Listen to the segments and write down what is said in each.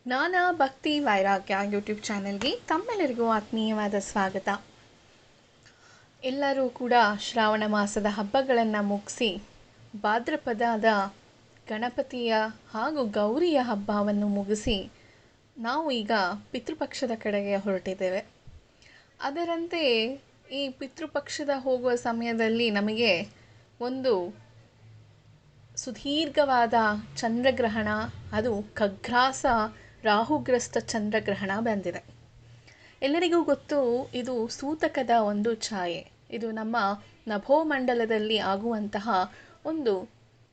ಜ್ಞಾನ ಭಕ್ತಿ ವೈರಾಗ್ಯ ಯೂಟ್ಯೂಬ್ ಚಾನೆಲ್ಗೆ ತಮ್ಮೆಲ್ಲರಿಗೂ ಆತ್ಮೀಯವಾದ ಸ್ವಾಗತ. ಎಲ್ಲರೂ ಕೂಡ ಶ್ರಾವಣ ಮಾಸದ ಹಬ್ಬಗಳನ್ನು ಮುಗಿಸಿ ಭಾದ್ರಪದದ ಗಣಪತಿಯ ಹಾಗೂ ಗೌರಿಯ ಹಬ್ಬವನ್ನು ಮುಗಿಸಿ ನಾವು ಈಗ ಪಿತೃಪಕ್ಷದ ಕಡೆಗೆ ಹೊರಟಿದ್ದೇವೆ. ಅದರಂತೆ ಈ ಪಿತೃಪಕ್ಷದ ಹೋಗುವ ಸಮಯದಲ್ಲಿ ನಮಗೆ ಒಂದು ಸುದೀರ್ಘವಾದ ಚಂದ್ರಗ್ರಹಣ, ಅದು ಖಗ್ರಾಸ ರಾಹುಗ್ರಸ್ತ ಚಂದ್ರಗ್ರಹಣ ಬಂದಿದೆ. ಎಲ್ಲರಿಗೂ ಗೊತ್ತು, ಇದು ಸೂತಕದ ಒಂದು ಛಾಯೆ. ಇದು ನಮ್ಮ ನಭೋಮಂಡಲದಲ್ಲಿ ಆಗುವಂತಹ ಒಂದು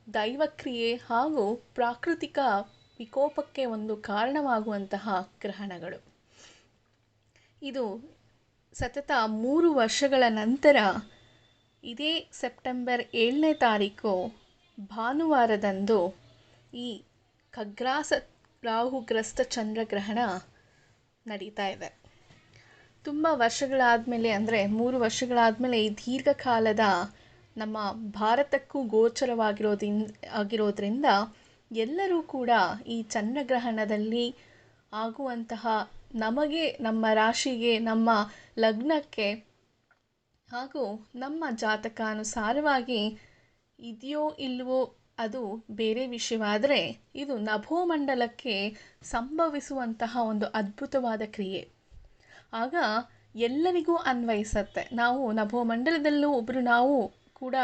ದೈವಕ್ರಿಯೆ ಹಾಗೂ ಪ್ರಾಕೃತಿಕ ವಿಕೋಪಕ್ಕೆ ಒಂದು ಕಾರಣವಾಗುವಂತಹ ಗ್ರಹಣಗಳು. ಇದು ಸತತ 3 ವರ್ಷಗಳ ನಂತರ ಇದೇ ಸೆಪ್ಟೆಂಬರ್ 7ನೇ ತಾರೀಕು ಭಾನುವಾರದಂದು ಈ ಖಗ್ರಾಸ ರಾಹುಗ್ರಸ್ತ ಚಂದ್ರಗ್ರಹಣ ನಡೀತಾ ಇದೆ. ತುಂಬ ವರ್ಷಗಳಾದಮೇಲೆ, ಅಂದರೆ 3 ವರ್ಷಗಳಾದಮೇಲೆ ಈ ದೀರ್ಘಕಾಲದ ನಮ್ಮ ಭಾರತಕ್ಕೂ ಆಗಿರೋದ್ರಿಂದ ಎಲ್ಲರೂ ಕೂಡ ಈ ಚಂದ್ರಗ್ರಹಣದಲ್ಲಿ ಆಗುವಂತಹ ನಮಗೆ, ನಮ್ಮ ರಾಶಿಗೆ, ನಮ್ಮ ಲಗ್ನಕ್ಕೆ ಹಾಗೂ ನಮ್ಮ ಜಾತಕಾನುಸಾರವಾಗಿ ಇದೆಯೋ ಇಲ್ವೋ ಅದು ಬೇರೆ ವಿಷಯವಾದರೆ, ಇದು ನಭೋಮಂಡಲಕ್ಕೆ ಸಂಭವಿಸುವಂತಹ ಒಂದು ಅದ್ಭುತವಾದ ಕ್ರಿಯೆ. ಆಗ ಎಲ್ಲರಿಗೂ ಅನ್ವಯಿಸತ್ತೆ. ನಾವು ನಭೋಮಂಡಲದಲ್ಲೂ ಒಬ್ಬರು ನಾವು ಕೂಡ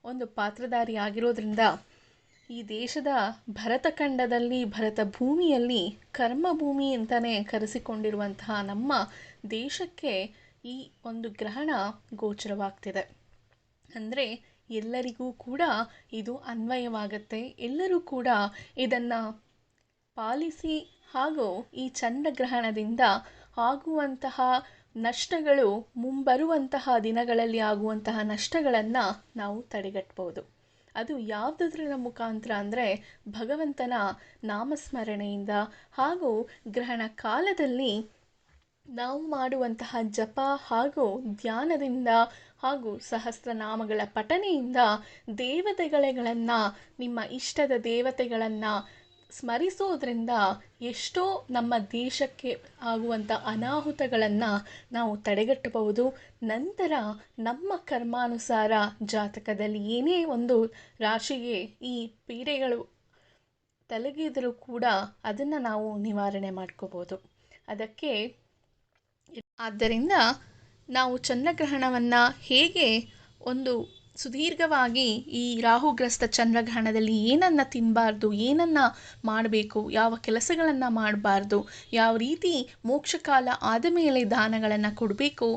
ಒಂದು ಪಾತ್ರಧಾರಿ ಆಗಿರೋದ್ರಿಂದ ಈ ದೇಶದ ಭರತಖಂಡದಲ್ಲಿ, ಭರತ ಭೂಮಿಯಲ್ಲಿ ಕರ್ಮಭೂಮಿ ಅಂತಲೇ ಕರೆಸಿಕೊಂಡಿರುವಂತಹ ನಮ್ಮ ದೇಶಕ್ಕೆ ಈ ಒಂದು ಗ್ರಹಣ ಗೋಚರವಾಗ್ತಿದೆ. ಅಂದರೆ ಎಲ್ಲರಿಗೂ ಕೂಡ ಇದು ಅನ್ವಯವಾಗುತ್ತೆ. ಎಲ್ಲರೂ ಕೂಡ ಇದನ್ನು ಪಾಲಿಸಿ ಹಾಗೂ ಈ ಚಂದ್ರಗ್ರಹಣದಿಂದ ಆಗುವಂತಹ ನಷ್ಟಗಳು, ಮುಂಬರುವಂತಹ ದಿನಗಳಲ್ಲಿ ಆಗುವಂತಹ ನಷ್ಟಗಳನ್ನು ನಾವು ತಡೆಗಟ್ಟಬಹುದು. ಅದು ಯಾವುದರ ಮುಖಾಂತರ ಅಂದರೆ ಭಗವಂತನ ನಾಮಸ್ಮರಣೆಯಿಂದ ಹಾಗೂ ಗ್ರಹಣ ಕಾಲದಲ್ಲಿ ನಾವು ಮಾಡುವಂತಹ ಜಪ ಹಾಗೂ ಧ್ಯಾನದಿಂದ ಹಾಗೂ ಸಹಸ್ರನಾಮಗಳ ಪಠನೆಯಿಂದ ದೇವತೆಗಳನ್ನು, ನಿಮ್ಮ ಇಷ್ಟದ ದೇವತೆಗಳನ್ನು ಸ್ಮರಿಸೋದ್ರಿಂದ ಎಷ್ಟೋ ನಮ್ಮ ದೇಶಕ್ಕೆ ಆಗುವಂಥ ಅನಾಹುತಗಳನ್ನು ನಾವು ತಡೆಗಟ್ಟಬಹುದು. ನಂತರ ನಮ್ಮ ಕರ್ಮಾನುಸಾರ ಜಾತಕದಲ್ಲಿ ಏನೇ ಒಂದು ರಾಶಿಗೆ ಈ ಪೀಡೆಗಳು ತಲೆಗಿದರೂ ಕೂಡ ಅದನ್ನು ನಾವು ನಿವಾರಣೆ ಮಾಡ್ಕೋಬೋದು. ಆದ್ದರಿಂದ ನಾವು ಚಂದ್ರಗ್ರಹಣವನ್ನು ಹೇಗೆ ಒಂದು ಸುದೀರ್ಘವಾಗಿ ಈ ರಾಹುಗ್ರಸ್ತ ಚಂದ್ರಗ್ರಹಣದಲ್ಲಿ ಏನನ್ನು ತಿನ್ನಬಾರ್ದು, ಏನನ್ನು ಮಾಡಬೇಕು, ಯಾವ ಕೆಲಸಗಳನ್ನು ಮಾಡಬಾರ್ದು, ಯಾವ ರೀತಿ ಮೋಕ್ಷಕಾಲ ಆದ ಮೇಲೆ ದಾನಗಳನ್ನು ಕೊಡಬೇಕು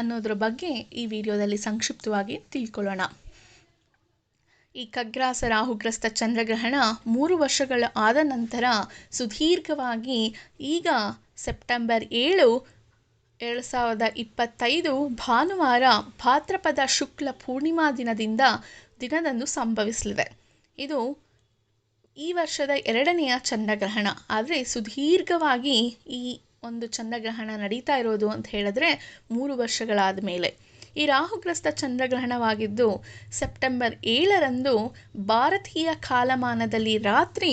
ಅನ್ನೋದ್ರ ಬಗ್ಗೆ ಈ ವಿಡಿಯೋದಲ್ಲಿ ಸಂಕ್ಷಿಪ್ತವಾಗಿ ತಿಳ್ಕೊಳ್ಳೋಣ. ಈ ಖಗ್ರಾಸ ರಾಹುಗ್ರಸ್ತ ಚಂದ್ರಗ್ರಹಣ 3 ವರ್ಷಗಳ ಆದ ನಂತರ ಸುದೀರ್ಘವಾಗಿ ಈಗ ಸೆಪ್ಟೆಂಬರ್ 7, 2025 ಭಾನುವಾರ ಭಾದ್ರಪದ ಶುಕ್ಲ ಪೂರ್ಣಿಮಾ ದಿನದಂದು ಸಂಭವಿಸಲಿದೆ. ಇದು ಈ ವರ್ಷದ 2ನೆಯ ಚಂದ್ರಗ್ರಹಣ. ಆದರೆ ಸುದೀರ್ಘವಾಗಿ ಈ ಒಂದು ಚಂದ್ರಗ್ರಹಣ ನಡೀತಾ ಇರೋದು ಅಂತ ಹೇಳಿದ್ರೆ 3 ವರ್ಷಗಳಾದ ಮೇಲೆ. ಈ ರಾಹುಗ್ರಸ್ತ ಚಂದ್ರಗ್ರಹಣವಾಗಿದ್ದು ಸೆಪ್ಟೆಂಬರ್ 7ರಂದು ಭಾರತೀಯ ಕಾಲಮಾನದಲ್ಲಿ ರಾತ್ರಿ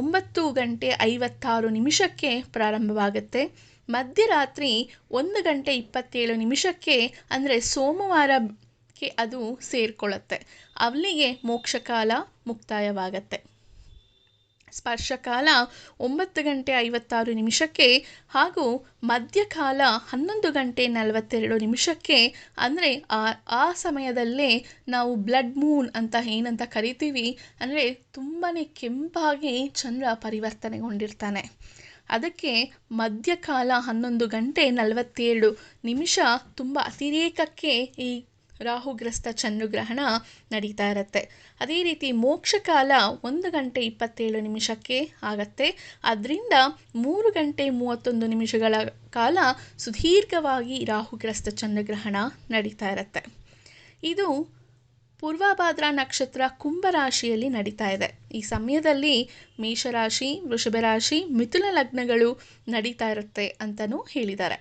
9:56 ಪ್ರಾರಂಭವಾಗುತ್ತೆ. ಮಧ್ಯರಾತ್ರಿ 1:27 ಅಂದರೆ ಸೋಮವಾರಕ್ಕೆ ಅದು ಸೇರಿಕೊಳ್ಳುತ್ತೆ. ಅಲ್ಲಿಗೆ ಮೋಕ್ಷಕಾಲ ಮುಕ್ತಾಯವಾಗತ್ತೆ. ಸ್ಪರ್ಶಕಾಲ 9:56 ಹಾಗೂ ಮಧ್ಯಕಾಲ 11:42 ಅಂದರೆ ಆ ಸಮಯದಲ್ಲೇ ನಾವು ಬ್ಲಡ್ ಮೂನ್ ಅಂತ ಏನಂತ ಕರಿತೀವಿ. ಅಂದರೆ ತುಂಬಾ ಕೆಂಪಾಗಿ ಚಂದ್ರ ಪರಿವರ್ತನೆಗೊಂಡಿರ್ತಾನೆ. ಅದಕ್ಕೆ ಮಧ್ಯಕಾಲ 11:42 ತುಂಬ ಅತಿರೇಕಕ್ಕೆ ಈ ರಾಹುಗ್ರಸ್ತ ಚಂದ್ರಗ್ರಹಣ ನಡೀತಾ ಇರುತ್ತೆ. ಅದೇ ರೀತಿ ಮೋಕ್ಷಕಾಲ 1:27 ಆಗತ್ತೆ. ಅದರಿಂದ 3:31 ಕಾಲ ಸುದೀರ್ಘವಾಗಿ ರಾಹುಗ್ರಸ್ತ ಚಂದ್ರಗ್ರಹಣ ನಡೀತಾ ಇರುತ್ತೆ. ಇದು ಪೂರ್ವಭಾದ್ರ ನಕ್ಷತ್ರ ಕುಂಭರಾಶಿಯಲ್ಲಿ ನಡೀತಾ ಇದೆ. ಈ ಸಮಯದಲ್ಲಿ ಮೇಷರಾಶಿ, ವೃಷಭ ರಾಶಿ, ಮಿಥುನ ಲಗ್ನಗಳು ನಡೀತಾ ಇರುತ್ತೆ ಅಂತಲೂ ಹೇಳಿದ್ದಾರೆ.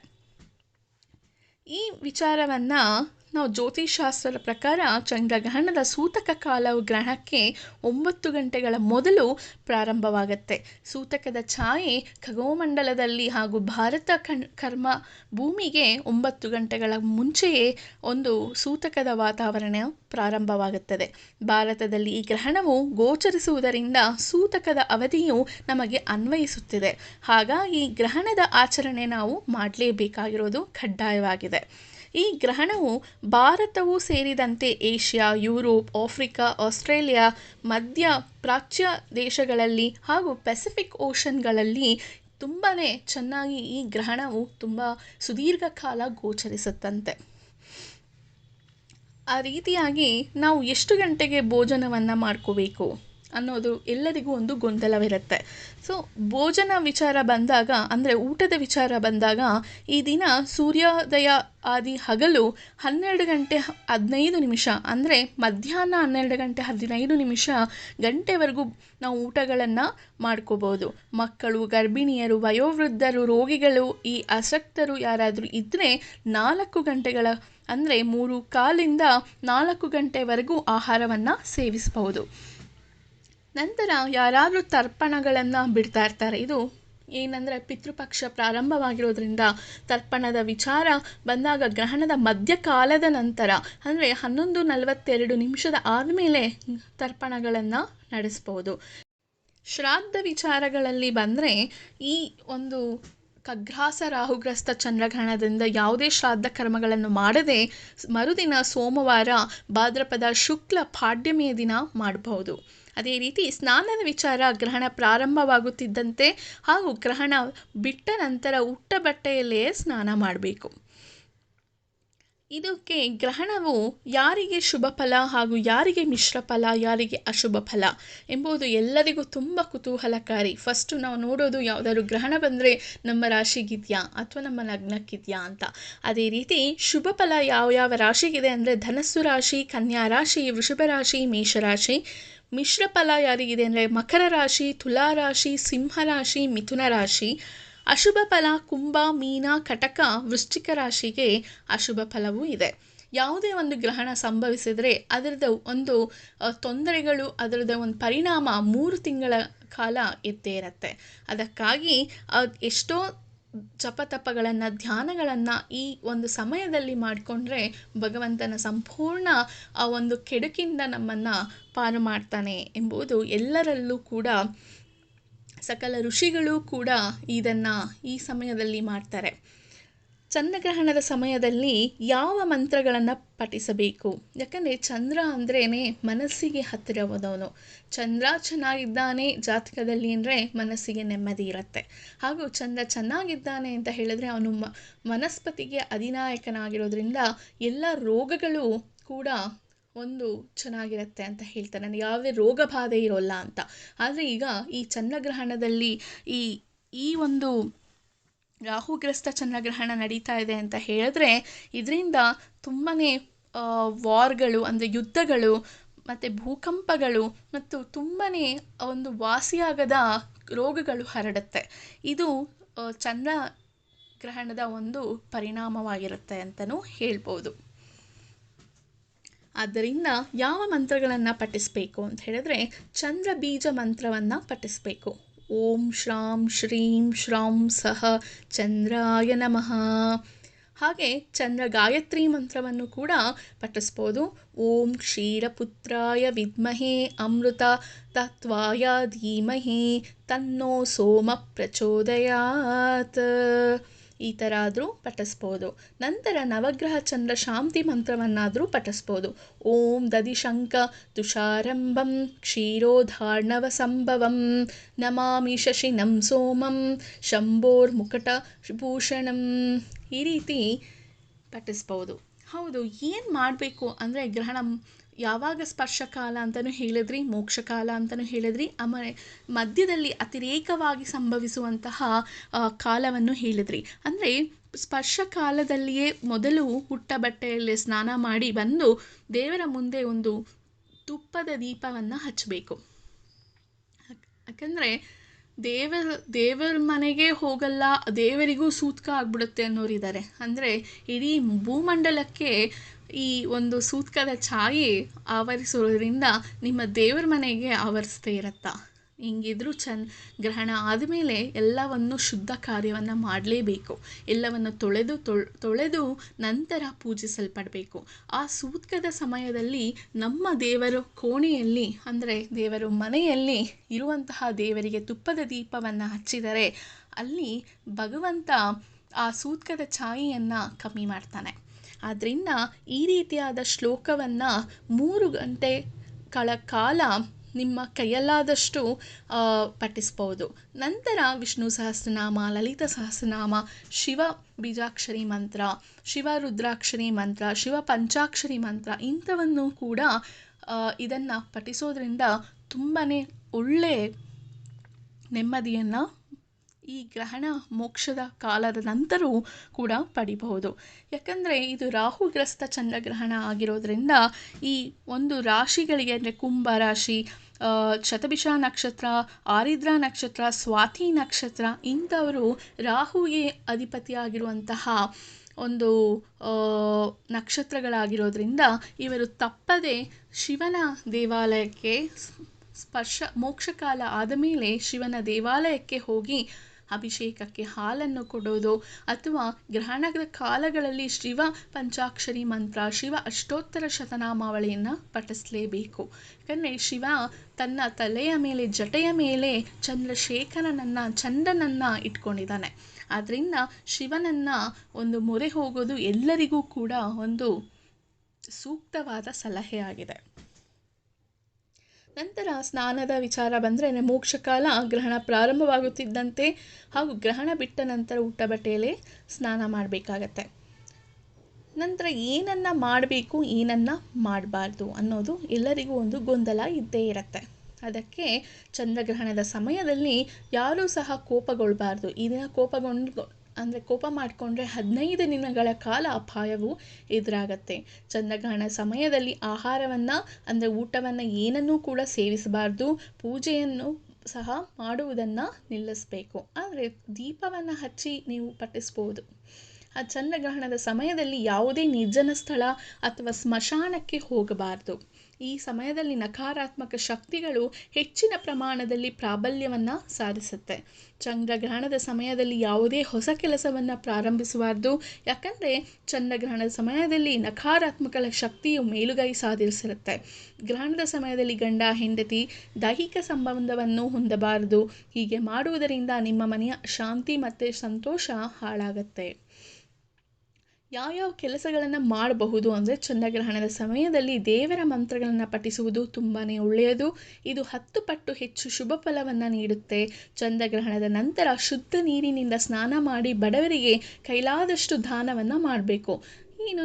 ಈ ವಿಚಾರವನ್ನು ನಾವು ಜ್ಯೋತಿಷಾಸ್ತ್ರದ ಪ್ರಕಾರ ಚಂದ್ರಗ್ರಹಣದ ಸೂತಕ ಕಾಲವು ಗ್ರಹಣಕ್ಕೆ 9 ಗಂಟೆಗಳ ಮೊದಲು ಪ್ರಾರಂಭವಾಗುತ್ತೆ. ಸೂತಕದ ಛಾಯೆ ಖಗೋಮಂಡಲದಲ್ಲಿ ಹಾಗೂ ಭಾರತ ಕರ್ಮ ಭೂಮಿಗೆ 9 ಗಂಟೆಗಳ ಮುಂಚೆಯೇ ಒಂದು ಸೂತಕದ ವಾತಾವರಣ ಪ್ರಾರಂಭವಾಗುತ್ತದೆ. ಭಾರತದಲ್ಲಿ ಈ ಗ್ರಹಣವು ಗೋಚರಿಸುವುದರಿಂದ ಸೂತಕದ ಅವಧಿಯು ನಮಗೆ ಅನ್ವಯಿಸುತ್ತಿದೆ. ಹಾಗಾಗಿ ಗ್ರಹಣದ ಆಚರಣೆ ನಾವು ಮಾಡಲೇಬೇಕಾಗಿರೋದು ಕಡ್ಡಾಯವಾಗಿದೆ. ಈ ಗ್ರಹಣವು ಭಾರತವು ಸೇರಿದಂತೆ ಏಷ್ಯಾ, ಯುರೋಪ್, ಆಫ್ರಿಕಾ, ಆಸ್ಟ್ರೇಲಿಯಾ, ಮಧ್ಯ ಪ್ರಾಚ್ಯ ದೇಶಗಳಲ್ಲಿ ಹಾಗೂ ಪೆಸಿಫಿಕ್ ಓಷನ್ಗಳಲ್ಲಿ ತುಂಬಾ ಚೆನ್ನಾಗಿ ಈ ಗ್ರಹಣವು ತುಂಬ ಸುದೀರ್ಘ ಕಾಲ ಗೋಚರಿಸುತ್ತಂತೆ. ಆ ರೀತಿಯಾಗಿ ನಾವು ಎಷ್ಟು ಗಂಟೆಗೆ ಭೋಜನವನ್ನು ಮಾಡ್ಕೋಬೇಕು ಅನ್ನೋದು ಎಲ್ಲರಿಗೂ ಒಂದು ಗೊಂದಲವಿರುತ್ತೆ. ಸೊ ಭೋಜನ ವಿಚಾರ ಬಂದಾಗ, ಅಂದರೆ ಊಟದ ವಿಚಾರ ಬಂದಾಗ, ಈ ದಿನ ಸೂರ್ಯೋದಯ ಆದಿ ಹಗಲು 12 ಗಂಟೆ 15 ನಿಮಿಷ, ಅಂದರೆ ಮಧ್ಯಾಹ್ನ 12 ಗಂಟೆ 15 ಗಂಟೆವರೆಗೂ ನಾವು ಊಟಗಳನ್ನು ಮಾಡ್ಕೋಬೋದು. ಮಕ್ಕಳು, ಗರ್ಭಿಣಿಯರು, ವಯೋವೃದ್ಧರು, ರೋಗಿಗಳು, ಈ ಅಶಕ್ತರು ಯಾರಾದರೂ ಇದ್ದರೆ 4 ಗಂಟೆಗಳ, ಅಂದರೆ 3:15 4 ಗಂಟೆವರೆಗೂ ಆಹಾರವನ್ನು ಸೇವಿಸಬಹುದು. ನಂತರ ಯಾರಾದರೂ ತರ್ಪಣಗಳನ್ನು ಬಿಡ್ತಾ ಇರ್ತಾರೆ. ಇದು ಏನಂದರೆ ಪಿತೃಪಕ್ಷ ಪ್ರಾರಂಭವಾಗಿರೋದ್ರಿಂದ ತರ್ಪಣದ ವಿಚಾರ ಬಂದಾಗ ಗ್ರಹಣದ ಮಧ್ಯಕಾಲದ ನಂತರ, ಅಂದರೆ 11:42 ಆದಮೇಲೆ ತರ್ಪಣಗಳನ್ನು ನಡೆಸ್ಬೋದು. ಶ್ರಾದ್ದ ವಿಚಾರಗಳಲ್ಲಿ ಬಂದರೆ ಈ ಒಂದು ಖಗ್ರಾಸ ರಾಹುಗ್ರಸ್ತ ಚಂದ್ರಗ್ರಹಣದಿಂದ ಯಾವುದೇ ಶ್ರಾದ್ದ ಕರ್ಮಗಳನ್ನು ಮಾಡದೆ ಮರುದಿನ ಸೋಮವಾರ ಭಾದ್ರಪದ ಶುಕ್ಲ ಪಾಡ್ಯಮಿಯ ದಿನ ಮಾಡಬಹುದು. ಅದೇ ರೀತಿ ಸ್ನಾನದ ವಿಚಾರ ಗ್ರಹಣ ಪ್ರಾರಂಭವಾಗುತ್ತಿದ್ದಂತೆ ಹಾಗೂ ಗ್ರಹಣ ಬಿಟ್ಟ ನಂತರ ಉಟ್ಟ ಬಟ್ಟೆಯಲ್ಲೇ ಸ್ನಾನ ಮಾಡಬೇಕು. ಇದಕ್ಕೆ ಗ್ರಹಣವು ಯಾರಿಗೆ ಶುಭ ಫಲ ಹಾಗೂ ಯಾರಿಗೆ ಮಿಶ್ರ ಫಲ, ಯಾರಿಗೆ ಅಶುಭ ಫಲ ಎಂಬುದು ಎಲ್ಲರಿಗೂ ತುಂಬ ಕುತೂಹಲಕಾರಿ. ಫಸ್ಟು ನಾವು ನೋಡೋದು ಯಾವುದಾದ್ರು ಗ್ರಹಣ ಬಂದರೆ ನಮ್ಮ ರಾಶಿಗಿದೆಯಾ ಅಥವಾ ನಮ್ಮ ಲಗ್ನಕ್ಕಿದೆಯಾ ಅಂತ. ಅದೇ ರೀತಿ ಶುಭ ಫಲ ಯಾವ ರಾಶಿಗಿದೆ ಅಂದರೆ ಧನಸ್ಸು ರಾಶಿ, ಕನ್ಯಾ ರಾಶಿ, ವೃಷಭ ರಾಶಿ, ಮೇಷರಾಶಿ. ಮಿಶ್ರ ಫಲ ಯಾರಿಗಿದೆ ಅಂದರೆ ಮಕರ ರಾಶಿ, ತುಲಾ ರಾಶಿ, ಸಿಂಹ ರಾಶಿ, ಮಿಥುನ ರಾಶಿ. ಅಶುಭ ಫಲ ಕುಂಭ, ಮೀನ, ಕಟಕ, ವೃಶ್ಚಿಕ ರಾಶಿಗೆ ಅಶುಭ ಫಲವೂ ಇದೆ. ಯಾವುದೇ ಒಂದು ಗ್ರಹಣ ಸಂಭವಿಸಿದರೆ ಅದರದ್ದು ಒಂದು ತೊಂದರೆಗಳು, ಅದರದ್ದು ಒಂದು ಪರಿಣಾಮ 3 ತಿಂಗಳ ಕಾಲ ಇದ್ದೇ ಇರುತ್ತೆ. ಅದಕ್ಕಾಗಿ ಎಷ್ಟೋ ಜಪತಪಗಳನ್ನು, ಧ್ಯಾನಗಳನ್ನು ಈ ಒಂದು ಸಮಯದಲ್ಲಿ ಮಾಡಿಕೊಂಡ್ರೆ ಭಗವಂತನ ಸಂಪೂರ್ಣ ಆ ಒಂದು ಕೆಡುಕಿಂದ ನಮ್ಮನ್ನು ಪಾರು ಮಾಡ್ತಾನೆ ಎಂಬುದು ಎಲ್ಲರಲ್ಲೂ ಕೂಡ, ಸಕಲ ಋಷಿಗಳು ಕೂಡ ಇದನ್ನು ಈ ಸಮಯದಲ್ಲಿ ಮಾಡ್ತಾರೆ. ಚಂದ್ರಗ್ರಹಣದ ಸಮಯದಲ್ಲಿ ಯಾವ ಮಂತ್ರಗಳನ್ನು ಪಠಿಸಬೇಕು? ಯಾಕಂದರೆ ಚಂದ್ರ ಅಂದ್ರೇ ಮನಸ್ಸಿಗೆ ಹತ್ತಿರವಾದವನು. ಚಂದ್ರ ಚೆನ್ನಾಗಿದ್ದಾನೆ ಜಾತಕದಲ್ಲಿ ಅಂದರೆ ಮನಸ್ಸಿಗೆ ನೆಮ್ಮದಿ ಇರುತ್ತೆ. ಹಾಗೂ ಚಂದ್ರ ಚೆನ್ನಾಗಿದ್ದಾನೆ ಅಂತ ಹೇಳಿದ್ರೆ ಅವನು ವನಸ್ಪತಿಗೆ ಅಧಿನಾಯಕನಾಗಿರೋದ್ರಿಂದ ಎಲ್ಲ ರೋಗಗಳು ಕೂಡ ಒಂದು ಚೆನ್ನಾಗಿರುತ್ತೆ ಅಂತ ಹೇಳ್ತಾರೆ. ನನಗೆ ಯಾವುದೇ ರೋಗ ಬಾಧೆ ಇರೋಲ್ಲ ಅಂತ. ಆದರೆ ಈಗ ಈ ಚಂದ್ರಗ್ರಹಣದಲ್ಲಿ ಈ ಒಂದು ರಾಹುಗ್ರಸ್ತ ಚಂದ್ರಗ್ರಹಣ ನಡೀತಾ ಇದೆ ಅಂತ ಹೇಳಿದ್ರೆ ಇದರಿಂದ ತುಂಬಾ ವಾರ್ಗಳು, ಅಂದರೆ ಯುದ್ಧಗಳು ಮತ್ತು ಭೂಕಂಪಗಳು ಮತ್ತು ತುಂಬಾ ಒಂದು ವಾಸಿಯಾಗದ ರೋಗಗಳು ಹರಡುತ್ತೆ. ಇದು ಚಂದ್ರಗ್ರಹಣದ ಒಂದು ಪರಿಣಾಮವಾಗಿರುತ್ತೆ ಅಂತಲೂ ಹೇಳ್ಬೋದು. ಆದ್ದರಿಂದ ಯಾವ ಮಂತ್ರಗಳನ್ನು ಪಠಿಸಬೇಕು ಅಂತ ಹೇಳಿದ್ರೆ ಚಂದ್ರ ಬೀಜ ಮಂತ್ರವನ್ನು ಪಠಿಸಬೇಕು. ಓಂ ಶ್ರಾಂ ಶ್ರೀಂ ಶ್ರಾಂ ಸಹ ಚಂದ್ರಾಯ ನಮಃ. ಹಾಗೆ ಚಂದ್ರ ಗಾಯತ್ರಿ ಮಂತ್ರವನ್ನು ಕೂಡ ಪಠಿಸ್ಬೋದು. ಓಂ ಕ್ಷೀರಪುತ್ರಾಯ ವಿದ್ಮಹೇ ಅಮೃತ ತತ್ವಾಯ ಧೀಮಹಿ ತನ್ನೋ ಸೋಮ ಪ್ರಚೋದಯಾತ್. ಈ ಥರ ಆದರೂ ಪಠಿಸ್ಬೋದು. ನಂತರ ನವಗ್ರಹ ಚಂದ್ರ ಶಾಂತಿ ಮಂತ್ರವನ್ನಾದರೂ ಪಠಿಸ್ಬೋದು. ಓಂ ದದಿಶಂಕ ತುಷಾರಂಭಂ ಕ್ಷೀರೋಧಾರ್ಣವ ಸಂಭವಂ ನಮಾಮಿ ಶಶಿನಂ ಸೋಮಂ ಶಂಭೋರ್ ಮುಕಟ ಭೂಷಣಂ. ಈ ರೀತಿ ಪಠಿಸ್ಬೋದು. ಹೌದು, ಏನು ಮಾಡಬೇಕು ಅಂದರೆ ಗ್ರಹಣ ಯಾವಾಗ ಸ್ಪರ್ಶಕಾಲ ಅಂತಲೂ ಹೇಳಿದ್ರಿ, ಮೋಕ್ಷಕಾಲ ಅಂತಲೂ ಹೇಳಿದ್ರಿ, ಆಮೇಲೆ ಮಧ್ಯದಲ್ಲಿ ಅತಿರೇಕವಾಗಿ ಸಂಭವಿಸುವಂತಹ ಕಾಲವನ್ನು ಹೇಳಿದ್ರಿ. ಅಂದರೆ ಸ್ಪರ್ಶಕಾಲದಲ್ಲಿಯೇ ಮೊದಲು ಹುಟ್ಟ ಬಟ್ಟೆಯಲ್ಲಿ ಸ್ನಾನ ಮಾಡಿ ಬಂದು ದೇವರ ಮುಂದೆ ಒಂದು ತುಪ್ಪದ ದೀಪವನ್ನು ಹಚ್ಚಬೇಕು. ಯಾಕಂದರೆ ದೇವರ ಮನೆಗೆ ಹೋಗಲ್ಲ, ದೇವರಿಗೂ ಸೂತಕ ಆಗ್ಬಿಡುತ್ತೆ ಅನ್ನೋರಿದ್ದಾರೆ. ಅಂದರೆ ಇಡೀ ಭೂಮಂಡಲಕ್ಕೆ ಈ ಒಂದು ಸೂತಕದ ಛಾಯೆ ಆವರಿಸೋದ್ರಿಂದ ನಿಮ್ಮ ದೇವರ ಮನೆಗೆ ಆವರಿಸ್ತಾ ಇರತ್ತಾ? ಹಿಂಗಿದ್ರೂ ಗ್ರಹಣ ಆದಮೇಲೆ ಎಲ್ಲವನ್ನು ಶುದ್ಧ ಕಾರ್ಯವನ್ನು ಮಾಡಲೇಬೇಕು. ಎಲ್ಲವನ್ನು ತೊಳೆದು ನಂತರ ಪೂಜಿಸಲ್ಪಡಬೇಕು. ಆ ಸೂತಕದ ಸಮಯದಲ್ಲಿ ನಮ್ಮ ದೇವರ ಕೋಣೆಯಲ್ಲಿ, ಅಂದರೆ ದೇವರ ಮನೆಯಲ್ಲಿ ಇರುವಂತಹ ದೇವರಿಗೆ ತುಪ್ಪದ ದೀಪವನ್ನು ಹಚ್ಚಿದರೆ ಅಲ್ಲಿ ಭಗವಂತ ಆ ಸೂತಕದ ಛಾಯೆಯನ್ನು ಕಮ್ಮಿ ಮಾಡ್ತಾನೆ. ಆದ್ದರಿಂದ ಈ ರೀತಿಯಾದ ಶ್ಲೋಕವನ್ನು 3 ಗಂಟೆಗಳ ಕಾಲ ನಿಮ್ಮ ಕೈಯಲ್ಲಾದಷ್ಟು ಪಠಿಸ್ಬೋದು. ನಂತರ ವಿಷ್ಣು ಸಹಸ್ರನಾಮ, ಲಲಿತ ಸಹಸ್ರನಾಮ, ಶಿವ ಬೀಜಾಕ್ಷರಿ ಮಂತ್ರ, ಶಿವ ರುದ್ರಾಕ್ಷರಿ ಮಂತ್ರ, ಶಿವ ಪಂಚಾಕ್ಷರಿ ಮಂತ್ರ ಇಂಥವನ್ನು ಕೂಡ ಇದನ್ನು ಪಠಿಸೋದ್ರಿಂದ ತುಂಬಾ ಒಳ್ಳೆ ನೆಮ್ಮದಿಯನ್ನು ಈ ಗ್ರಹಣ ಮೋಕ್ಷದ ಕಾಲದ ನಂತರವೂ ಕೂಡ ಪಡಿಬಹುದು. ಯಾಕಂದರೆ ಇದು ರಾಹುಗ್ರಸ್ತ ಚಂದ್ರಗ್ರಹಣ ಆಗಿರೋದ್ರಿಂದ ಈ ಒಂದು ರಾಶಿಗಳಿಗೆ, ಅಂದರೆ ಕುಂಭ ರಾಶಿ, ಶತಭಿಷ ನಕ್ಷತ್ರ, ಆರಿದ್ರ ನಕ್ಷತ್ರ, ಸ್ವಾತಿ ನಕ್ಷತ್ರ ಇಂಥವರು ರಾಹುಗೆ ಅಧಿಪತಿಯಾಗಿರುವಂತಹ ಒಂದು ನಕ್ಷತ್ರಗಳಾಗಿರೋದ್ರಿಂದ ಇವರು ತಪ್ಪದೆ ಶಿವನ ದೇವಾಲಯಕ್ಕೆ ಮೋಕ್ಷಕಾಲ ಆದ ಮೇಲೆ ಶಿವನ ದೇವಾಲಯಕ್ಕೆ ಹೋಗಿ ಅಭಿಷೇಕಕ್ಕೆ ಹಾಲನ್ನು ಕೊಡೋದು, ಅಥವಾ ಗ್ರಹಣದ ಕಾಲಗಳಲ್ಲಿ ಶಿವ ಪಂಚಾಕ್ಷರಿ ಮಂತ್ರ, ಶಿವ ಅಷ್ಟೋತ್ತರ ಶತನಾಮಾವಳಿಯನ್ನು ಪಠಿಸಲೇಬೇಕು. ಯಾಕಂದರೆ ಶಿವ ತನ್ನ ತಲೆಯ ಮೇಲೆ, ಜಟೆಯ ಮೇಲೆ ಚಂದ್ರನನ್ನು ಇಟ್ಕೊಂಡಿದ್ದಾನೆ. ಆದ್ದರಿಂದ ಶಿವನನ್ನು ಒಂದು ಮೊರೆ ಹೋಗೋದು ಎಲ್ಲರಿಗೂ ಕೂಡ ಒಂದು ಸೂಕ್ತವಾದ ಸಲಹೆಯಾಗಿದೆ. ನಂತರ ಸ್ನಾನದ ವಿಚಾರ ಬಂದರೆ, ಮೋಕ್ಷಕಾಲ ಗ್ರಹಣ ಪ್ರಾರಂಭವಾಗುತ್ತಿದ್ದಂತೆ ಹಾಗೂ ಗ್ರಹಣ ಬಿಟ್ಟ ನಂತರ ಊಟ ಬಟ್ಟೆಯಲ್ಲೇ ಸ್ನಾನ ಮಾಡಬೇಕಾಗತ್ತೆ. ನಂತರ ಏನನ್ನು ಮಾಡಬೇಕು, ಏನನ್ನು ಮಾಡಬಾರ್ದು ಅನ್ನೋದು ಎಲ್ಲರಿಗೂ ಒಂದು ಗೊಂದಲ ಇದ್ದೇ ಇರುತ್ತೆ. ಅದಕ್ಕೆ ಚಂದ್ರಗ್ರಹಣದ ಸಮಯದಲ್ಲಿ ಯಾರೂ ಸಹ ಕೋಪಗೊಳ್ಳಬಾರ್ದು. ಈ ದಿನ ಕೋಪ ಮಾಡಿಕೊಂಡ್ರೆ 15 ದಿನಗಳ ಕಾಲ ಅಪಾಯವು ಎದುರಾಗತ್ತೆ. ಚಂದ್ರಗ್ರಹಣ ಸಮಯದಲ್ಲಿ ಆಹಾರವನ್ನು, ಅಂದರೆ ಊಟವನ್ನು ಏನನ್ನೂ ಕೂಡ ಸೇವಿಸಬಾರ್ದು. ಪೂಜೆಯನ್ನು ಸಹ ಮಾಡುವುದನ್ನು ನಿಲ್ಲಿಸಬೇಕು. ಆದರೆ ದೀಪವನ್ನು ಹಚ್ಚಿ ನೀವು ಪಠಿಸ್ಬೋದು. ಆ ಚಂದ್ರಗ್ರಹಣದ ಸಮಯದಲ್ಲಿ ಯಾವುದೇ ನಿರ್ಜನ ಸ್ಥಳ ಅಥವಾ ಸ್ಮಶಾನಕ್ಕೆ ಹೋಗಬಾರ್ದು. ಈ ಸಮಯದಲ್ಲಿ ನಕಾರಾತ್ಮಕ ಶಕ್ತಿಗಳು ಹೆಚ್ಚಿನ ಪ್ರಮಾಣದಲ್ಲಿ ಪ್ರಾಬಲ್ಯವನ್ನು ಸಾಧಿಸುತ್ತೆ. ಚಂದ್ರಗ್ರಹಣದ ಸಮಯದಲ್ಲಿ ಯಾವುದೇ ಹೊಸ ಕೆಲಸವನ್ನು ಪ್ರಾರಂಭಿಸಬಾರ್ದು. ಯಾಕಂದರೆ ಚಂದ್ರಗ್ರಹಣದ ಸಮಯದಲ್ಲಿ ನಕಾರಾತ್ಮಕ ಶಕ್ತಿಯು ಮೇಲುಗೈ ಸಾಧಿಸಿರುತ್ತೆ. ಗ್ರಹಣದ ಸಮಯದಲ್ಲಿ ಗಂಡ ಹೆಂಡತಿ ದೈಹಿಕ ಸಂಬಂಧವನ್ನು ಹೊಂದಬಾರದು. ಹೀಗೆ ಮಾಡುವುದರಿಂದ ನಿಮ್ಮ ಮನೆಯ ಶಾಂತಿ ಮತ್ತು ಸಂತೋಷ ಹಾಳಾಗತ್ತೆ. ಯಾವ್ಯಾವ ಕೆಲಸಗಳನ್ನು ಮಾಡಬಹುದು ಅಂದರೆ, ಚಂದ್ರಗ್ರಹಣದ ಸಮಯದಲ್ಲಿ ದೇವರ ಮಂತ್ರಗಳನ್ನು ಪಠಿಸುವುದು ತುಂಬಾ ಒಳ್ಳೆಯದು. ಇದು 10 ಪಟ್ಟು ಹೆಚ್ಚು ಶುಭ ಫಲವನ್ನು ನೀಡುತ್ತೆ. ಚಂದ್ರಗ್ರಹಣದ ನಂತರ ಶುದ್ಧ ನೀರಿನಿಂದ ಸ್ನಾನ ಮಾಡಿ ಬಡವರಿಗೆ ಕೈಲಾದಷ್ಟು ದಾನವನ್ನು ಮಾಡಬೇಕು.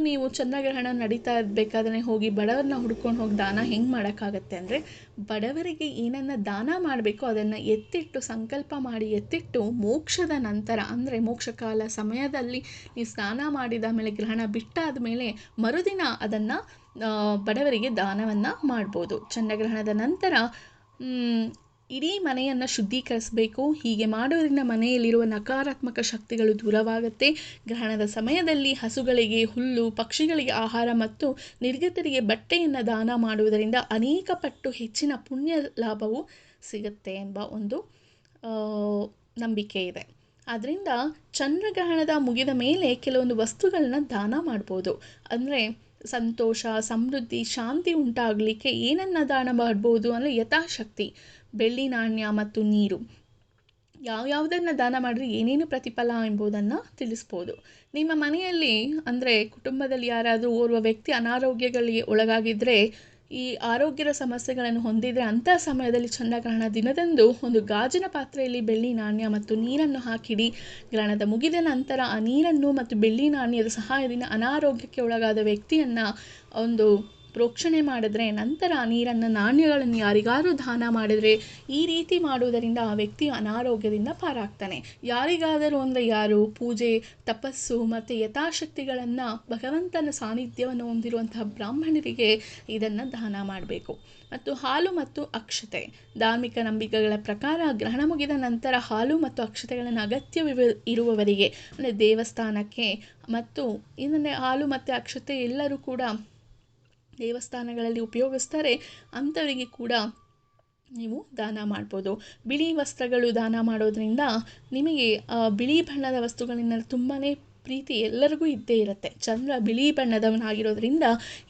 ನೀವು ಚಂದ್ರಗ್ರಹಣ ನಡೀತಾ ಇರಬೇಕಾದ್ರೆ ಹೋಗಿ ಬಡವರನ್ನ ಹುಡ್ಕೊಂಡು ಹೋಗಿ ದಾನ ಹೆಂಗೆ ಮಾಡೋಕ್ಕಾಗತ್ತೆ ಅಂದರೆ, ಬಡವರಿಗೆ ಏನನ್ನು ದಾನ ಮಾಡಬೇಕು ಅದನ್ನು ಸಂಕಲ್ಪ ಮಾಡಿ ಎತ್ತಿಟ್ಟು ಮೋಕ್ಷದ ನಂತರ, ಅಂದರೆ ಮೋಕ್ಷಕಾಲ ಸಮಯದಲ್ಲಿ ನೀವು ಸ್ನಾನ ಮಾಡಿದ ಮೇಲೆ ಗ್ರಹಣ ಬಿಟ್ಟಾದ ಮೇಲೆ ಮರುದಿನ ಅದನ್ನು ಬಡವರಿಗೆ ದಾನವನ್ನು ಮಾಡ್ಬೋದು. ಚಂದ್ರಗ್ರಹಣದ ನಂತರ ಇಡೀ ಮನೆಯನ್ನು ಶುದ್ಧೀಕರಿಸಬೇಕು. ಹೀಗೆ ಮಾಡೋದ್ರಿಂದ ಮನೆಯಲ್ಲಿರುವ ನಕಾರಾತ್ಮಕ ಶಕ್ತಿಗಳು ದೂರವಾಗುತ್ತೆ. ಗ್ರಹಣದ ಸಮಯದಲ್ಲಿ ಹಸುಗಳಿಗೆ ಹುಲ್ಲು, ಪಕ್ಷಿಗಳಿಗೆ ಆಹಾರ ಮತ್ತು ನಿರ್ಗತರಿಗೆ ಬಟ್ಟೆಯನ್ನು ದಾನ ಮಾಡುವುದರಿಂದ ಅನೇಕ ಪಟ್ಟು ಹೆಚ್ಚಿನ ಪುಣ್ಯ ಲಾಭವು ಸಿಗುತ್ತೆ ಎಂಬ ಒಂದು ನಂಬಿಕೆ ಇದೆ. ಆದ್ದರಿಂದ ಚಂದ್ರಗ್ರಹಣದ ಮುಗಿದ ಮೇಲೆ ಕೆಲವೊಂದು ವಸ್ತುಗಳನ್ನ ದಾನ ಮಾಡ್ಬೋದು. ಅಂದರೆ ಸಂತೋಷ, ಸಮೃದ್ಧಿ, ಶಾಂತಿ ಉಂಟಾಗಲಿಕ್ಕೆ ಏನನ್ನು ದಾನ ಮಾಡ್ಬೋದು ಅಂದರೆ, ಯಥಾಶಕ್ತಿ ಬೆಳ್ಳಿ ನಾಣ್ಯ ಮತ್ತು ನೀರು, ಯಾವುದನ್ನು ದಾನ ಮಾಡಿದ್ರೆ ಏನೇನು ಪ್ರತಿಫಲ ಎಂಬುದನ್ನು ತಿಳಿಸ್ಬೋದು. ನಿಮ್ಮ ಮನೆಯಲ್ಲಿ, ಅಂದರೆ ಕುಟುಂಬದಲ್ಲಿ ಯಾರಾದರೂ ಓರ್ವ ವ್ಯಕ್ತಿ ಅನಾರೋಗ್ಯಗಳಿಗೆ ಒಳಗಾಗಿದ್ದರೆ, ಈ ಆರೋಗ್ಯದ ಸಮಸ್ಯೆಗಳನ್ನು ಹೊಂದಿದರೆ, ಅಂಥ ಸಮಯದಲ್ಲಿ ಚಂದ್ರಗ್ರಹಣ ದಿನದಂದು ಒಂದು ಗಾಜಿನ ಪಾತ್ರೆಯಲ್ಲಿ ಬೆಳ್ಳಿ ನಾಣ್ಯ ಮತ್ತು ನೀರನ್ನು ಹಾಕಿಡಿ. ಗ್ರಹಣದ ಮುಗಿದ ನಂತರ ಆ ನೀರನ್ನು ಮತ್ತು ಬೆಳ್ಳಿ ನಾಣ್ಯದ ಸಹಾಯದಿಂದ ಅನಾರೋಗ್ಯಕ್ಕೆ ಒಳಗಾದ ವ್ಯಕ್ತಿಯನ್ನು ಒಂದು ಪ್ರೋಕ್ಷಣೆ ಮಾಡಿದ್ರೆ, ನಂತರ ಆ ನೀರನ್ನು ನಾಣ್ಯಗಳನ್ನು ಯಾರಿಗಾದರೂ ದಾನ ಮಾಡಿದರೆ, ಈ ರೀತಿ ಮಾಡುವುದರಿಂದ ಆ ವ್ಯಕ್ತಿ ಅನಾರೋಗ್ಯದಿಂದ ಪಾರಾಗ್ತಾನೆ. ಯಾರಿಗಾದರೂ ಅಂದರೆ ಯಾರು ಪೂಜೆ, ತಪಸ್ಸು ಮತ್ತು ಯಥಾಶಕ್ತಿಗಳನ್ನು ಭಗವಂತನ ಸಾನ್ನಿಧ್ಯವನ್ನು ಹೊಂದಿರುವಂತಹ ಬ್ರಾಹ್ಮಣರಿಗೆ ಇದನ್ನು ದಾನ ಮಾಡಬೇಕು. ಮತ್ತು ಹಾಲು ಮತ್ತು ಅಕ್ಷತೆ, ಧಾರ್ಮಿಕ ನಂಬಿಕೆಗಳ ಪ್ರಕಾರ ಗ್ರಹಣ ಮುಗಿದ ನಂತರ ಹಾಲು ಮತ್ತು ಅಕ್ಷತೆಗಳನ್ನು ಇರುವವರಿಗೆ ಅಂದರೆ ದೇವಸ್ಥಾನಕ್ಕೆ, ಮತ್ತು ಇದನ್ನೇ ಹಾಲು ಮತ್ತು ಅಕ್ಷತೆ ಎಲ್ಲರೂ ಕೂಡ ದೇವಸ್ಥಾನಗಳಲ್ಲಿ ಉಪಯೋಗಿಸ್ತಾರೆ, ಅಂಥವರಿಗೆ ಕೂಡ ನೀವು ದಾನ ಮಾಡ್ಬೋದು. ಬಿಳಿ ವಸ್ತ್ರಗಳು ದಾನ ಮಾಡೋದ್ರಿಂದ ನಿಮಗೆ ಬಿಳಿ ಬಣ್ಣದ ವಸ್ತುಗಳಿಂದ ತುಂಬಾ ಪ್ರೀತಿ ಎಲ್ಲರಿಗೂ ಇದ್ದೇ ಇರುತ್ತೆ. ಚಂದ್ರ ಬಿಳಿ ಬಣ್ಣದವನಾಗಿರೋದ್ರಿಂದ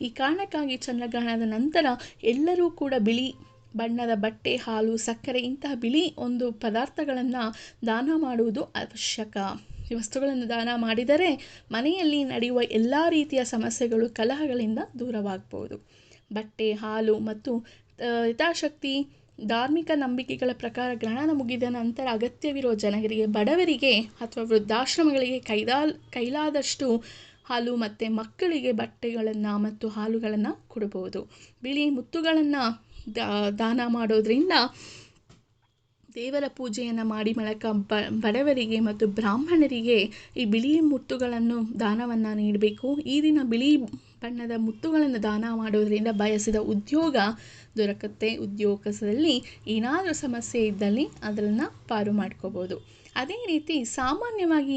ಈ ಕಾರಣಕ್ಕಾಗಿ ಚಂದ್ರಗ್ರಹಣದ ನಂತರ ಎಲ್ಲರೂ ಕೂಡ ಬಿಳಿ ಬಣ್ಣದ ಬಟ್ಟೆ, ಹಾಲು, ಸಕ್ಕರೆ ಇಂತಹ ಬಿಳಿ ಒಂದು ಪದಾರ್ಥಗಳನ್ನು ದಾನ ಮಾಡುವುದು ಅವಶ್ಯಕ. ಈ ವಸ್ತುಗಳನ್ನು ದಾನ ಮಾಡಿದರೆ ಮನೆಯಲ್ಲಿ ನಡೆಯುವ ಎಲ್ಲ ರೀತಿಯ ಸಮಸ್ಯೆಗಳು, ಕಲಹಗಳಿಂದ ದೂರವಾಗ್ಬೋದು. ಬಟ್ಟೆ, ಹಾಲು ಮತ್ತು ಯಥಾಶಕ್ತಿ ಧಾರ್ಮಿಕ ನಂಬಿಕೆಗಳ ಪ್ರಕಾರ ಗ್ರಹಣ ಮುಗಿದ ನಂತರ ಅಗತ್ಯವಿರೋ ಜನರಿಗೆ, ಬಡವರಿಗೆ ಅಥವಾ ವೃದ್ಧಾಶ್ರಮಗಳಿಗೆ ಕೈಲಾದಷ್ಟು ಹಾಲು ಮತ್ತು ಮಕ್ಕಳಿಗೆ ಬಟ್ಟೆಗಳನ್ನು ಮತ್ತು ಹಾಲುಗಳನ್ನು ಕೊಡಬಹುದು. ಬಿಳಿ ಮುತ್ತುಗಳನ್ನು ದಾನ ಮಾಡೋದ್ರಿಂದ ದೇವರ ಪೂಜೆಯನ್ನು ಮಾಡಿ ಮೂಲಕ ಬಡವರಿಗೆ ಮತ್ತು ಬ್ರಾಹ್ಮಣರಿಗೆ ಈ ಬಿಳಿ ಮುತ್ತುಗಳನ್ನು ದಾನವನ್ನು ನೀಡಬೇಕು. ಈ ದಿನ ಬಿಳಿ ಬಣ್ಣದ ಮುತ್ತುಗಳನ್ನು ದಾನ ಮಾಡೋದರಿಂದ ಬಯಸಿದ ಉದ್ಯೋಗ ದೊರಕುತ್ತೆ. ಉದ್ಯೋಗದಲ್ಲಿ ಏನಾದರೂ ಸಮಸ್ಯೆ ಇದ್ದಲ್ಲಿ ಅದನ್ನು ಪಾರು ಮಾಡ್ಕೋಬೋದು. ಅದೇ ರೀತಿ ಸಾಮಾನ್ಯವಾಗಿ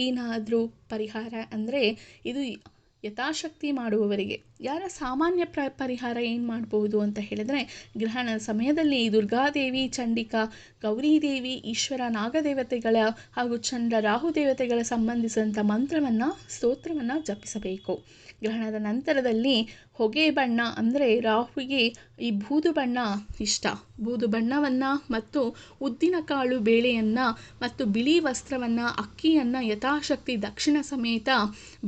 ಏನಾದರೂ ಪರಿಹಾರ ಅಂದರೆ ಇದು ಯಥಾಶಕ್ತಿ ಮಾಡುವವರಿಗೆ. ಯಾರ ಸಾಮಾನ್ಯ ಪರಿಹಾರ ಏನು ಮಾಡ್ಬೋದು ಅಂತ ಹೇಳಿದ್ರೆ, ಗ್ರಹಣದ ಸಮಯದಲ್ಲಿ ದುರ್ಗಾದೇವಿ, ಚಂಡಿಕಾ, ಗೌರಿದೇವಿ, ಈಶ್ವರ, ನಾಗದೇವತೆಗಳ ಹಾಗೂ ಚಂದ್ರ, ರಾಹು ದೇವತೆಗಳ ಸಂಬಂಧಿಸಿದಂಥ ಮಂತ್ರವನ್ನು, ಸ್ತೋತ್ರವನ್ನು ಜಪಿಸಬೇಕು. ಗ್ರಹಣದ ನಂತರದಲ್ಲಿ ಹೊಗೆ ಬಣ್ಣ ಅಂದರೆ ರಾಹುವಿಗೆ ಈ ಬೂದು ಬಣ್ಣ ಇಷ್ಟ. ಬೂದು ಬಣ್ಣವನ್ನು ಮತ್ತು ಉದ್ದಿನ ಕಾಳು ಬೇಳೆಯನ್ನು ಮತ್ತು ಬಿಳಿ ವಸ್ತ್ರವನ್ನು, ಅಕ್ಕಿಯನ್ನು ಯಥಾಶಕ್ತಿ ದಕ್ಷಿಣ ಸಮೇತ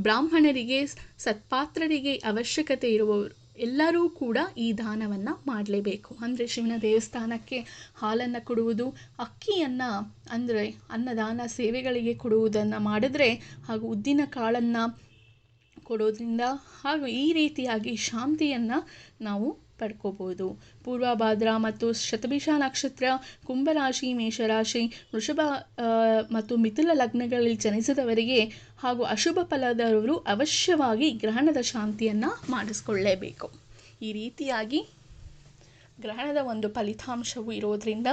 ಬ್ರಾಹ್ಮಣರಿಗೆ, ಸತ್ಪಾತ್ರರಿಗೆ, ಅವಶ್ಯಕತೆ ಇರುವವರು ಎಲ್ಲರೂ ಕೂಡ ಈ ದಾನವನ್ನು ಮಾಡಲೇಬೇಕು. ಅಂದರೆ ಶಿವನ ದೇವಸ್ಥಾನಕ್ಕೆ ಹಾಲನ್ನು ಕೊಡುವುದು, ಅಕ್ಕಿಯನ್ನು ಅಂದರೆ ಅನ್ನದಾನ ಸೇವೆಗಳಿಗೆ ಕೊಡುವುದನ್ನು ಮಾಡಿದ್ರೆ, ಹಾಗೂ ಉದ್ದಿನ ಕಾಳನ್ನು ಕೊಡೋದ್ರಿಂದ ಹಾಗೂ ಈ ರೀತಿಯಾಗಿ ಶಾಂತಿಯನ್ನು ನಾವು ಪಡ್ಕೋಬೋದು. ಪೂರ್ವಭಾದ್ರ ಮತ್ತು ಶತಭಿಷ ನಕ್ಷತ್ರ, ಕುಂಭರಾಶಿ, ಮೇಷರಾಶಿ, ವೃಷಭ ಮತ್ತು ಮಿಥುನ ಲಗ್ನಗಳಲ್ಲಿ ಜನಿಸಿದವರಿಗೆ ಹಾಗೂ ಅಶುಭ ಫಲದವರು ಅವಶ್ಯವಾಗಿ ಗ್ರಹಣದ ಶಾಂತಿಯನ್ನು ಮಾಡಿಸ್ಕೊಳ್ಳೇಬೇಕು. ಈ ರೀತಿಯಾಗಿ ಗ್ರಹಣದ ಒಂದು ಫಲಿತಾಂಶವು ಇರೋದರಿಂದ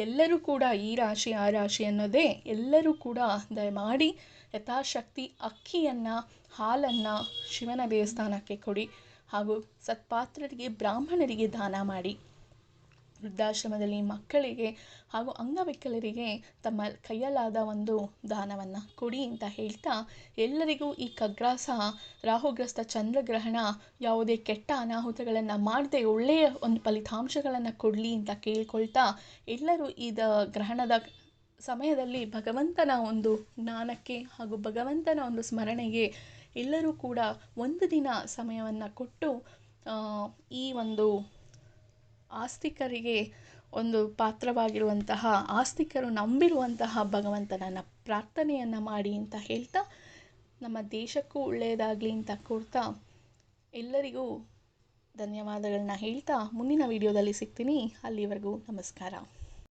ಎಲ್ಲರೂ ಕೂಡ ಈ ರಾಶಿ ಆ ರಾಶಿ ಅನ್ನೋದೇ ಎಲ್ಲರೂ ಕೂಡ ದಯಮಾಡಿ ಯಥಾಶಕ್ತಿ ಅಕ್ಕಿಯನ್ನು, ಹಾಲನ್ನು ಶಿವನ ದೇವಸ್ಥಾನಕ್ಕೆ ಕೊಡಿ ಹಾಗೂ ಸತ್ಪಾತ್ರರಿಗೆ, ಬ್ರಾಹ್ಮಣರಿಗೆ ದಾನ ಮಾಡಿ. ವೃದ್ಧಾಶ್ರಮದಲ್ಲಿ ಮಕ್ಕಳಿಗೆ ಹಾಗೂ ಅಂಗವಿಕಲರಿಗೆ ತಮ್ಮ ಕೈಯಲ್ಲಾದ ಒಂದು ದಾನವನ್ನು ಕೊಡಿ ಅಂತ ಹೇಳ್ತಾ, ಎಲ್ಲರಿಗೂ ಈ ಖಗ್ರಾಸ ರಾಹುಗ್ರಸ್ತ ಚಂದ್ರಗ್ರಹಣ ಯಾವುದೇ ಕೆಟ್ಟ ಅನಾಹುತಗಳನ್ನು ಮಾಡದೆ ಒಳ್ಳೆಯ ಒಂದು ಫಲಿತಾಂಶಗಳನ್ನು ಕೊಡಲಿ ಅಂತ ಕೇಳ್ಕೊಳ್ತಾ, ಎಲ್ಲರೂ ಗ್ರಹಣದ ಸಮಯದಲ್ಲಿ ಭಗವಂತನ ಒಂದು ಜ್ಞಾನಕ್ಕೆ ಹಾಗೂ ಭಗವಂತನ ಒಂದು ಸ್ಮರಣೆಗೆ ಎಲ್ಲರೂ ಕೂಡ ಒಂದು ದಿನ ಸಮಯವನ್ನು ಕೊಟ್ಟು ಈ ಒಂದು ಆಸ್ತಿಕರಿಗೆ ಒಂದು ಪಾತ್ರವಾಗಿರುವಂತಹ, ಆಸ್ತಿಕರು ನಂಬಿರುವಂತಹ ಭಗವಂತನನ್ನು ಪ್ರಾರ್ಥನೆಯನ್ನು ಮಾಡಿ ಅಂತ ಹೇಳ್ತಾ, ನಮ್ಮ ದೇಶಕ್ಕೂ ಒಳ್ಳೆಯದಾಗಲಿ ಅಂತ ಕೋರ್ತಾ ಎಲ್ಲರಿಗೂ ಧನ್ಯವಾದಗಳನ್ನ ಹೇಳ್ತಾ ಮುಂದಿನ ವಿಡಿಯೋದಲ್ಲಿ ಸಿಗ್ತೀನಿ. ಅಲ್ಲಿವರೆಗೂ ನಮಸ್ಕಾರ.